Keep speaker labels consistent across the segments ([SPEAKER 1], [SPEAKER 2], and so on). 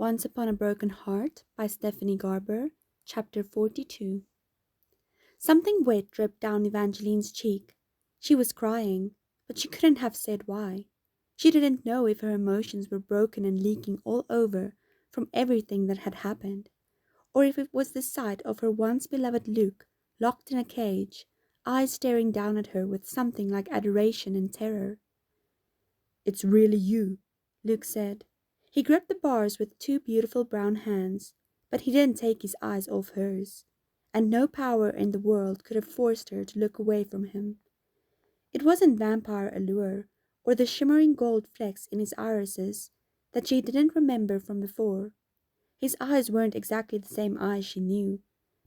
[SPEAKER 1] Once Upon a Broken Heart by Stephanie Garber, Chapter 42. Something wet dripped down Evangeline's cheek. She was crying, but she couldn't have said why. She didn't know if her emotions were broken and leaking all over from everything that had happened, or if it was the sight of her once beloved Luke locked in a cage, eyes staring down at her with something like adoration and terror. "It's really you," Luke said. He gripped the bars with two beautiful brown hands, but he didn't take his eyes off hers, and no power in the world could have forced her to look away from him. It wasn't vampire allure, or the shimmering gold flecks in his irises that she didn't remember from before. His eyes weren't exactly the same eyes she knew,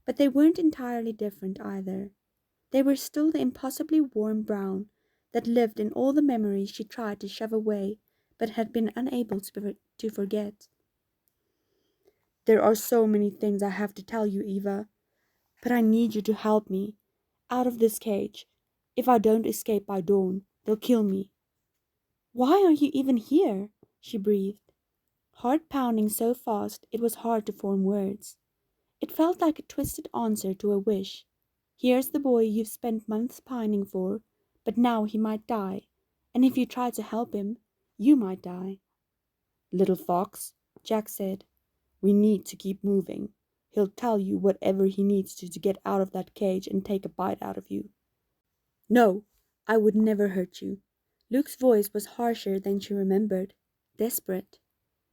[SPEAKER 1] but they weren't entirely different either. They were still the impossibly warm brown that lived in all the memories she tried to shove away but had been unable to forget. "There are so many things I have to tell you, Eva, but I need you to help me out of this cage. If I don't escape by dawn, they'll kill me." "Why are you even here?" she breathed, heart pounding so fast it was hard to form words. It felt like a twisted answer to a wish. Here's the boy you've spent months pining for, but now he might die, and if you try to help him, you might die. "Little fox," Jack said, "we need to keep moving. He'll tell you whatever he needs to get out of that cage and take a bite out of you." "No, I would never hurt you." Luke's voice was harsher than she remembered, desperate.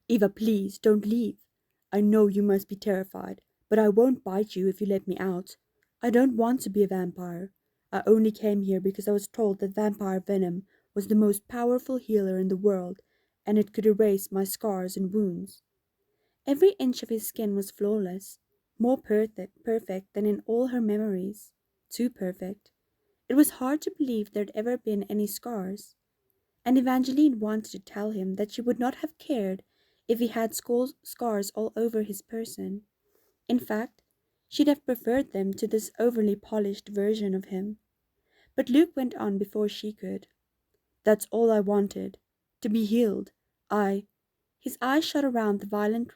[SPEAKER 1] "Eva, please, don't leave. I know you must be terrified, but I won't bite you if you let me out. I don't want to be a vampire. I only came here because I was told that vampire venom was the most powerful healer in the world, and it could erase my scars and wounds." Every inch of his skin was flawless, more perfect than in all her memories. Too perfect. It was hard to believe there'd ever been any scars, and Evangeline wanted to tell him that she would not have cared if he had scars all over his person. In fact, she'd have preferred them to this overly polished version of him. But Luke went on before she could. "That's all I wanted. To be healed. I—" His eyes shot around the violent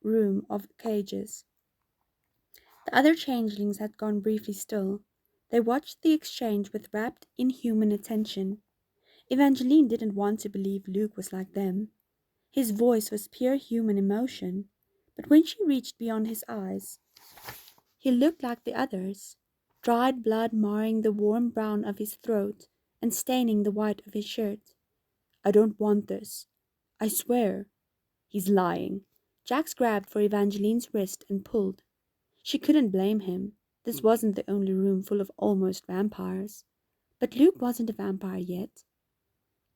[SPEAKER 1] room of cages. The other changelings had gone briefly still. They watched the exchange with rapt, inhuman attention. Evangeline didn't want to believe Luke was like them. His voice was pure human emotion, but when she reached beyond his eyes, he looked like the others, dried blood marring the warm brown of his throat and staining the white of his shirt. "I don't want this. I swear." "He's lying." Jax grabbed for Evangeline's wrist and pulled. She couldn't blame him. This wasn't the only room full of almost vampires. But Luke wasn't a vampire yet.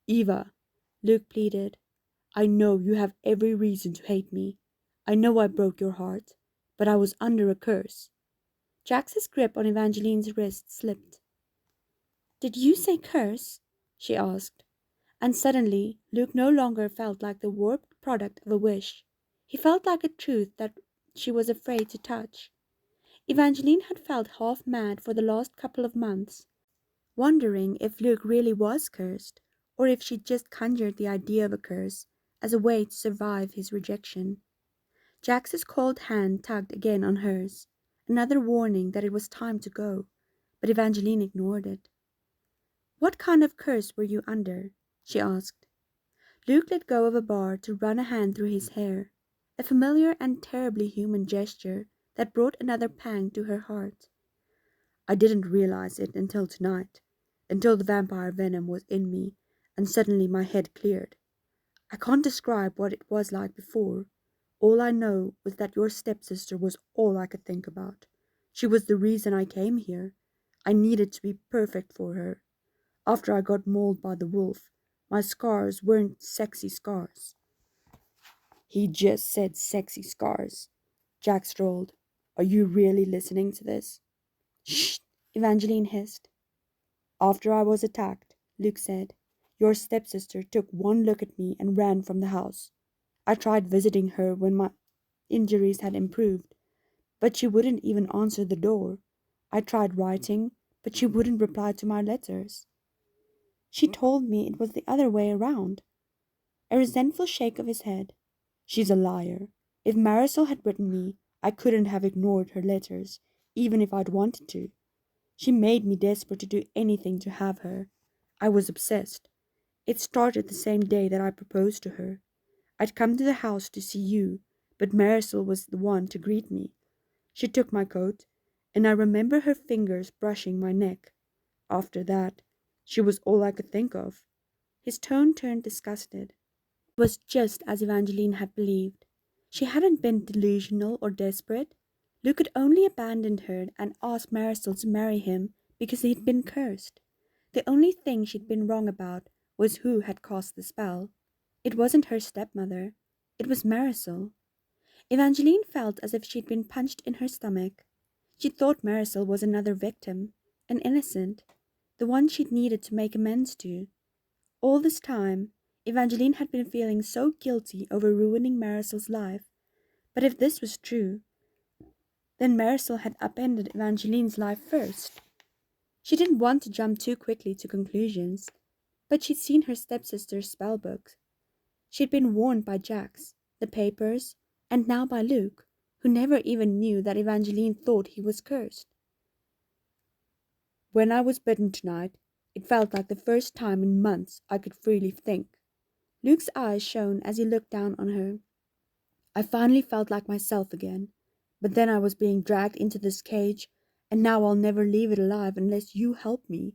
[SPEAKER 1] "Eva," Luke pleaded, "I know you have every reason to hate me. I know I broke your heart, but I was under a curse." Jax's grip on Evangeline's wrist slipped. "Did you say curse?" she asked. And suddenly, Luke no longer felt like the warped product of a wish. He felt like a truth that she was afraid to touch. Evangeline had felt half mad for the last couple of months, wondering if Luke really was cursed, or if she'd just conjured the idea of a curse as a way to survive his rejection. Jax's cold hand tugged again on hers, another warning that it was time to go, but Evangeline ignored it. "What kind of curse were you under?" she asked. Luke let go of a bar to run a hand through his hair, a familiar and terribly human gesture that brought another pang to her heart. "I didn't realize it until tonight, until the vampire venom was in me, and suddenly my head cleared. I can't describe what it was like before. All I know was that your stepsister was all I could think about. She was the reason I came here. I needed to be perfect for her. After I got mauled by the wolf, my scars weren't sexy scars." "He just said sexy scars," Jack drawled. "Are you really listening to this?" "Shh!" Evangeline hissed. "After I was attacked," Luke said, "your stepsister took one look at me and ran from the house. I tried visiting her when my injuries had improved, but she wouldn't even answer the door. I tried writing, but she wouldn't reply to my letters. She told me it was the other way around." A resentful shake of his head. "She's a liar. If Marisol had written me, I couldn't have ignored her letters, even if I'd wanted to. She made me desperate to do anything to have her. I was obsessed. It started the same day that I proposed to her. I'd come to the house to see you, but Marisol was the one to greet me. She took my coat, and I remember her fingers brushing my neck. After that, she was all I could think of. His tone turned disgusted. It was just as Evangeline had believed. She hadn't been delusional or desperate. Luke had only abandoned her and asked Marisol to marry him because he'd been cursed. The only thing she'd been wrong about was who had cast the spell. It wasn't her stepmother. It was Marisol. Evangeline felt as if she'd been punched in her stomach. She thought Marisol was another victim, an innocent, the one she'd needed to make amends to. All this time, Evangeline had been feeling so guilty over ruining Marisol's life. But if this was true, then Marisol had upended Evangeline's life first. She didn't want to jump too quickly to conclusions, but she'd seen her stepsister's spell book. She'd been warned by Jax, the papers, and now by Luke, who never even knew that Evangeline thought he was cursed. When I was bitten tonight, it felt like the first time in months I could freely think. Luke's eyes shone as he looked down on her. I finally felt like myself again, but then I was being dragged into this cage, and now I'll never leave it alive unless you help me.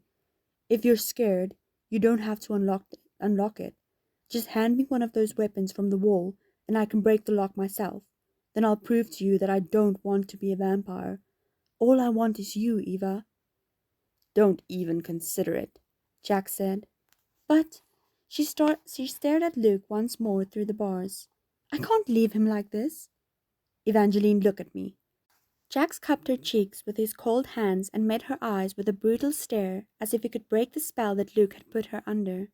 [SPEAKER 1] If you're scared, you don't have to unlock it. Just hand me one of those weapons from the wall, and I can break the lock myself. Then I'll prove to you that I don't want to be a vampire. All I want is you, Eva. Don't even consider it, Jack said. But she stared at Luke once more through the bars. I can't leave him like this. Evangeline, look at me. Jax cupped her cheeks with his cold hands and met her eyes with a brutal stare, as if he could break the spell that Luke had put her under.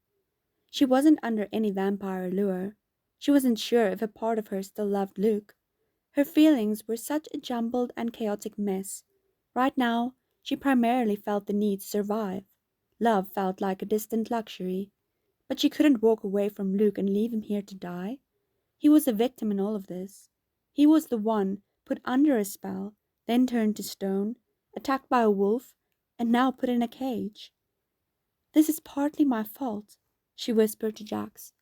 [SPEAKER 1] She wasn't under any vampire allure. She wasn't sure if a part of her still loved Luke. Her feelings were such a jumbled and chaotic mess. Right now, she primarily felt the need to survive. Love felt like a distant luxury. But she couldn't walk away from Luke and leave him here to die. He was a victim in all of this. He was the one put under a spell, then turned to stone, attacked by a wolf, and now put in a cage. This is partly my fault, she whispered to Jax.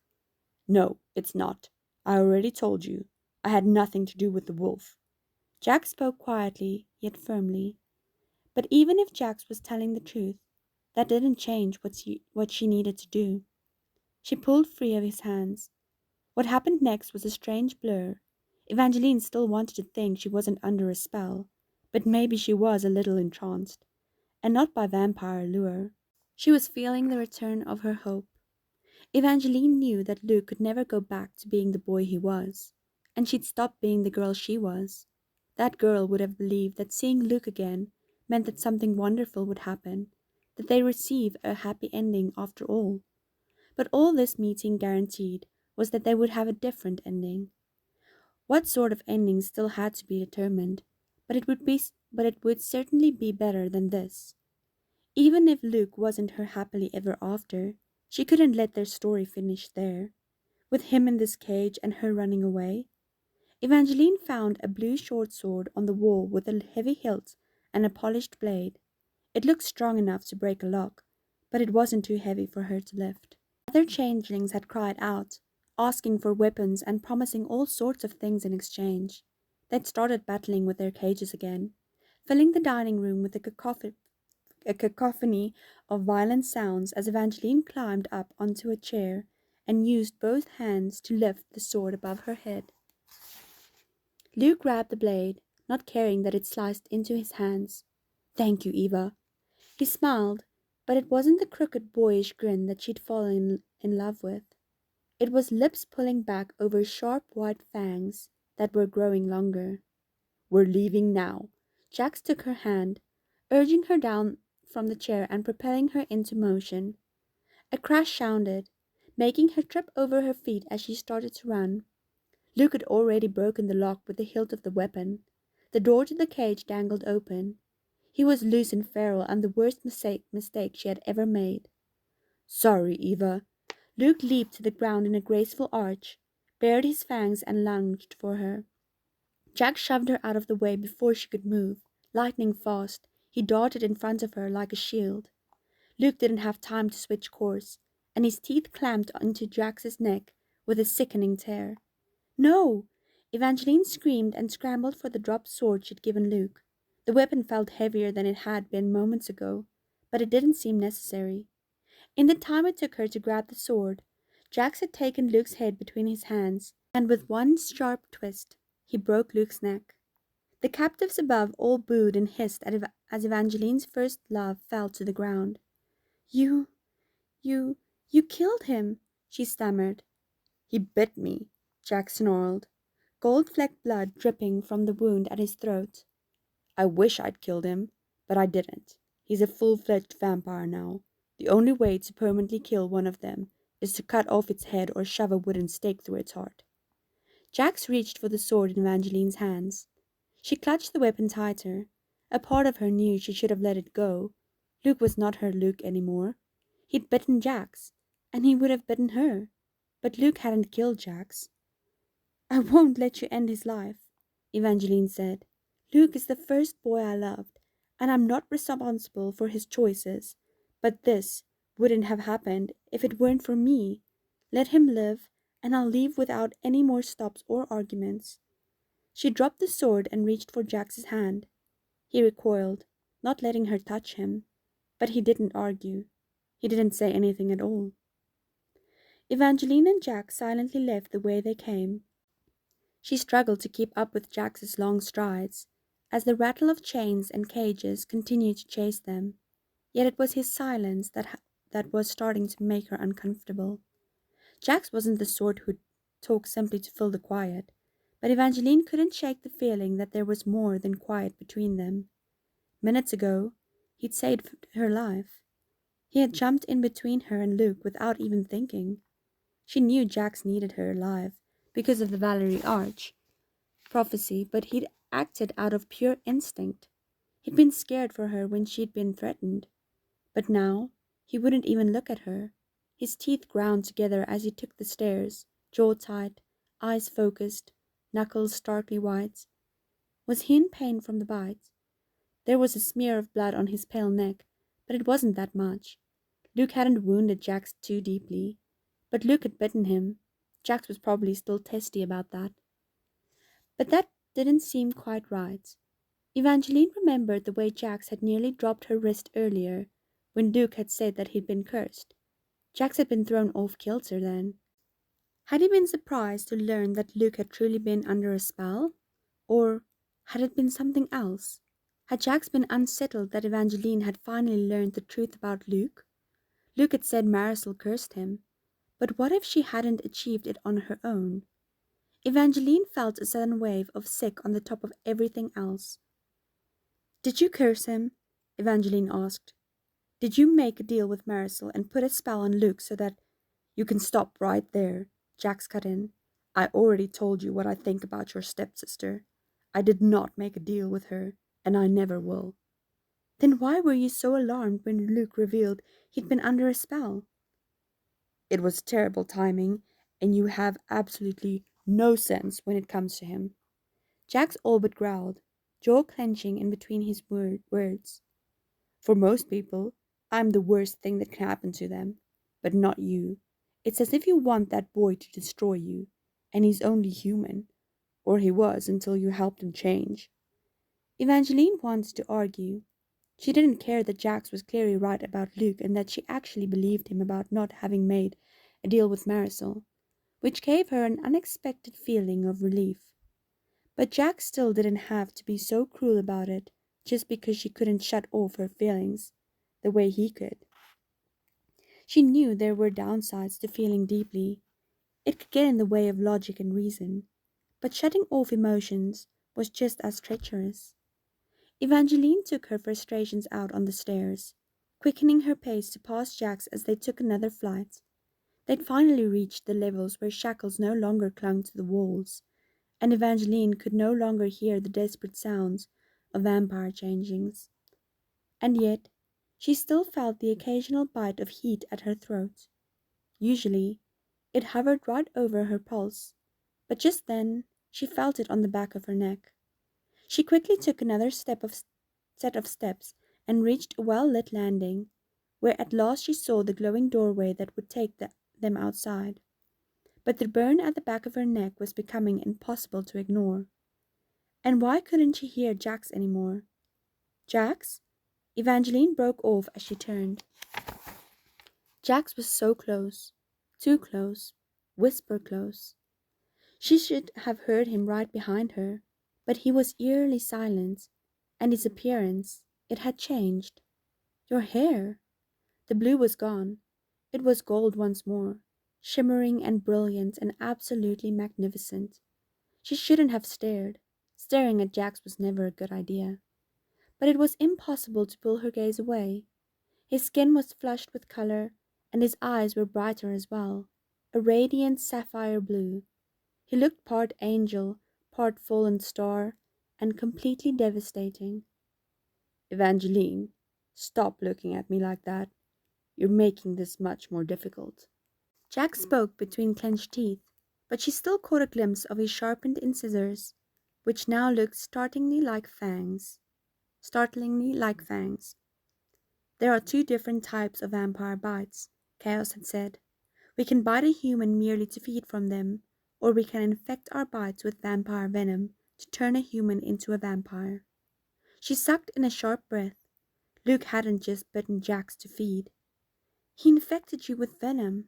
[SPEAKER 1] No, it's not. I already told you. I had nothing to do with the wolf. Jax spoke quietly, yet firmly. But even if Jax was telling the truth, that didn't change what she needed to do. She pulled free of his hands. What happened next was a strange blur. Evangeline still wanted to think she wasn't under a spell, but maybe she was a little entranced, and not by vampire lure. She was feeling the return of her hope. Evangeline knew that Luke could never go back to being the boy he was, and she'd stop being the girl she was. That girl would have believed that seeing Luke again meant that something wonderful would happen, that they receive a happy ending after all. But all this meeting guaranteed was that they would have a different ending. What sort of ending still had to be determined, but it would certainly be better than this. Even if Luke wasn't her happily ever after, she couldn't let their story finish there, with him in this cage and her running away. Evangeline found a blue short sword on the wall with a heavy hilt and a polished blade. It looked strong enough to break a lock, but it wasn't too heavy for her to lift. Other changelings had cried out, asking for weapons and promising all sorts of things in exchange. They'd started battling with their cages again, filling the dining room with a cacophony of violent sounds as Evangeline climbed up onto a chair and used both hands to lift the sword above her head. Luke grabbed the blade, not caring that it sliced into his hands. Thank you, Eva. He smiled, but it wasn't the crooked boyish grin that she'd fallen in love with. It was lips pulling back over sharp white fangs that were growing longer. We're leaving now. Jax took her hand, urging her down from the chair and propelling her into motion. A crash sounded, making her trip over her feet as she started to run. Luke had already broken the lock with the hilt of the weapon. The door to the cage dangled open. He was loose and feral and the worst mistake she had ever made. Sorry, Eva. Luke leaped to the ground in a graceful arch, bared his fangs and lunged for her. Jack shoved her out of the way before she could move. Lightning fast, he darted in front of her like a shield. Luke didn't have time to switch course, and his teeth clamped onto Jax's neck with a sickening tear. No! Evangeline screamed and scrambled for the dropped sword she'd given Luke. The weapon felt heavier than it had been moments ago, but it didn't seem necessary. In the time it took her to grab the sword, Jax had taken Luke's head between his hands, and with one sharp twist, he broke Luke's neck. The captives above all booed and hissed as Evangeline's first love fell to the ground. You, you, you killed him, she stammered. He bit me, Jack snarled, gold-flecked blood dripping from the wound at his throat. I wish I'd killed him, but I didn't. He's a full-fledged vampire now. The only way to permanently kill one of them is to cut off its head or shove a wooden stake through its heart. Jax reached for the sword in Evangeline's hands. She clutched the weapon tighter. A part of her knew she should have let it go. Luke was not her Luke anymore. He'd bitten Jax, and he would have bitten her. But Luke hadn't killed Jax. I won't let you end his life, Evangeline said. Luke is the first boy I loved, and I'm not responsible for his choices. But this wouldn't have happened if it weren't for me. Let him live, and I'll leave without any more stops or arguments. She dropped the sword and reached for Jax's hand. He recoiled, not letting her touch him. But he didn't argue. He didn't say anything at all. Evangeline and Jax silently left the way they came. She struggled to keep up with Jax's long strides, as the rattle of chains and cages continued to chase them. Yet it was his silence that was starting to make her uncomfortable. Jax wasn't the sort who'd talk simply to fill the quiet, but Evangeline couldn't shake the feeling that there was more than quiet between them. Minutes ago, he'd saved her life. He had jumped in between her and Luke without even thinking. She knew Jax needed her alive because of the Valerie Arch prophecy, but he'd acted out of pure instinct. He'd been scared for her when she'd been threatened. But now, he wouldn't even look at her. His teeth ground together as he took the stairs, jaw tight, eyes focused, knuckles starkly white. Was he in pain from the bite? There was a smear of blood on his pale neck, but it wasn't that much. Luke hadn't wounded Jax too deeply, but Luke had bitten him. Jax was probably still testy about that. But that didn't seem quite right. Evangeline remembered the way Jax had nearly dropped her wrist earlier, when Luke had said that he'd been cursed. Jax had been thrown off kilter then. Had he been surprised to learn that Luke had truly been under a spell? Or had it been something else? Had Jax been unsettled that Evangeline had finally learned the truth about Luke? Luke had said Marisol cursed him, but what if she hadn't achieved it on her own? Evangeline felt a sudden wave of sick on the top of everything else. Did you curse him? Evangeline asked. Did you make a deal with Marisol and put a spell on Luke so that— You can stop right there, Jax cut in. I already told you what I think about your stepsister. I did not make a deal with her, and I never will. Then why were you so alarmed when Luke revealed he'd been under a spell? It was terrible timing, and you have absolutely no sense when it comes to him. Jax all but growled, jaw clenching in between his words. For most people, I'm the worst thing that can happen to them, but not you. It's as if you want that boy to destroy you, and he's only human, or he was until you helped him change. Evangeline wanted to argue. She didn't care that Jax was clearly right about Luke and that she actually believed him about not having made a deal with Marisol, which gave her an unexpected feeling of relief. But Jax still didn't have to be so cruel about it just because she couldn't shut off her feelings the way he could. She knew there were downsides to feeling deeply. It could get in the way of logic and reason, but shutting off emotions was just as treacherous. Evangeline took her frustrations out on the stairs, quickening her pace to pass Jax as they took another flight. They'd finally reached the levels where shackles no longer clung to the walls, and Evangeline could no longer hear the desperate sounds of vampire changings. And yet, she still felt the occasional bite of heat at her throat. Usually, it hovered right over her pulse, but just then She felt it on the back of her neck. She quickly took another set of steps and reached a well-lit landing, where at last she saw the glowing doorway that would take them outside. But the burn at the back of her neck was becoming impossible to ignore. And why couldn't she hear Jax anymore? Jax? Evangeline broke off as she turned. Jax was so close. Too close. Whisper close. She should have heard him right behind her, but he was eerily silent, and his appearance, it had changed. Your hair! The blue was gone. It was gold once more, shimmering and brilliant and absolutely magnificent. She shouldn't have stared. Staring at Jax was never a good idea. But it was impossible to pull her gaze away. His skin was flushed with color, and his eyes were brighter as well, a radiant sapphire blue. He looked part angel, part fallen star, and completely devastating. Evangeline, stop looking at me like that. You're making this much more difficult. Jack spoke between clenched teeth, but she still caught a glimpse of his sharpened incisors, which now looked startlingly like fangs. There are two different types of vampire bites, Chaos had said. We can bite a human merely to feed from them, or we can infect our bites with vampire venom to turn a human into a vampire. She sucked in a sharp breath. Luke hadn't just bitten Jax to feed. He infected you with venom.